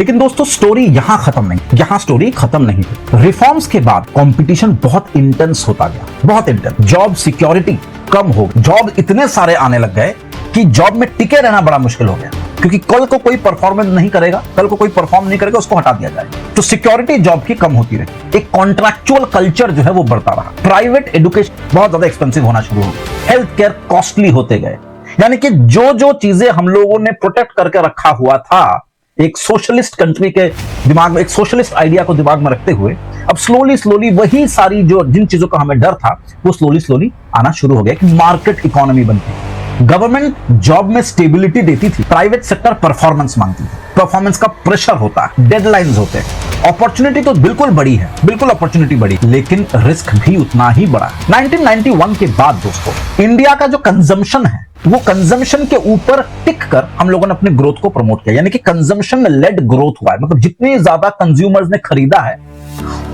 लेकिन दोस्तों स्टोरी यहां खत्म नहीं, यहां स्टोरी खत्म नहीं हुई। रिफॉर्म्स के बाद कंपटीशन बहुत इंटेंस होता गया, बहुत इंटेंस। जॉब सिक्योरिटी कम हो गई, जॉब इतने सारे आने लग गए कि जॉब में टिके रहना बड़ा मुश्किल हो गया, क्योंकि कल को कोई परफॉर्मेंस नहीं करेगा, कल को कोई परफॉर्म नहीं करेगा, उसको हटा दिया जाएगा। तो सिक्योरिटी जॉब की कम होती रही। एक कॉन्ट्रैक्चुअल कल्चर जो है वो बढ़ता रहा। प्राइवेट एजुकेशन बहुत ज्यादा एक्सपेंसिव होना शुरू हो गया। हेल्थ केयर कॉस्टली होते गए। यानी कि जो जो चीजें हम लोगों ने प्रोटेक्ट करके रखा हुआ था एक सोशलिस्ट कंट्री के दिमाग में, एक सोशलिस्ट आइडिया को दिमाग में रखते हुए, अब स्लोली स्लोली वही सारी जो जिन चीजों का हमें डर था वो स्लोली स्लोली आना शुरू हो गया कि मार्केट इकोनॉमी बनती। गवर्नमेंट जॉब में स्टेबिलिटी देती थी, प्राइवेट सेक्टर परफॉर्मेंस मांगती थी, परफॉर्मेंस का प्रेशर होता है, डेडलाइंस होते हैं। अपॉर्चुनिटी तो बिल्कुल बड़ी है, बिल्कुल अपॉर्चुनिटी बड़ी, लेकिन रिस्क भी उतना ही बड़ा है। 1991 के बाद दोस्तों इंडिया का जो कंजम्पशन है वो कंजम्पशन के ऊपर टिक कर हम लोगों ने अपने ग्रोथ को प्रमोट किया, यानी कि कंजम्पशन लेड ग्रोथ हुआ है। मतलब जितने ज्यादा कंज्यूमर्स ने खरीदा है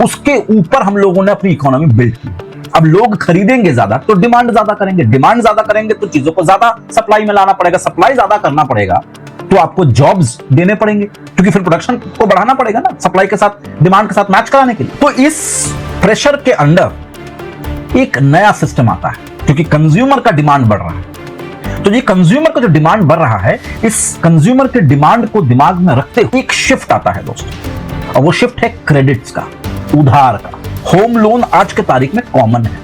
उसके ऊपर हम लोगों ने अपनी इकोनॉमी बिल्ड की। अब लोग खरीदेंगे ज्यादा तो डिमांड ज्यादा करेंगे, डिमांड ज्यादा करेंगे तो चीजों को ज्यादा सप्लाई में लाना पड़ेगा, सप्लाई ज्यादा करना पड़ेगा तो आपको जॉब्स देने पड़ेंगे, क्योंकि फिर प्रोडक्शन को बढ़ाना पड़ेगा ना, सप्लाई के साथ डिमांड के साथ मैच कराने के लिए। तो इस प्रेशर के अंडर एक नया सिस्टम आता है, क्योंकि कंज्यूमर का डिमांड बढ़ रहा है। तो ये कंज्यूमर का जो डिमांड बढ़ रहा है, इस कंज्यूमर के डिमांड को दिमाग में रखते हुए एक शिफ्ट आता है दोस्तों, और वो शिफ्ट है क्रेडिट्स का, उधार का। होम लोन आज के तारीख में कॉमन है,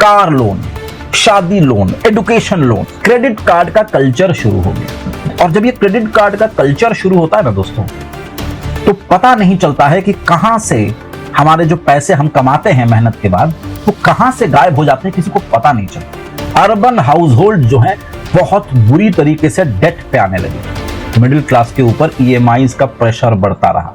कार लोन, शादी loan, education loan, credit card का कल्चर शुरू हो गया। और जब ये क्रेडिट कार्ड का कल्चर शुरू होता है ना दोस्तों, तो पता नहीं चलता है कि कहां से हमारे जो पैसे हम कमाते हैं मेहनत के बाद, वो कहां से गायब हो जाते हैं, किसी को पता नहीं चलता। अर्बन हाउस जो है बहुत बुरी तरीके से डेट पे आने लगे। मिडिल क्लास के ऊपर ईएमआईज का प्रेशर बढ़ता रहा।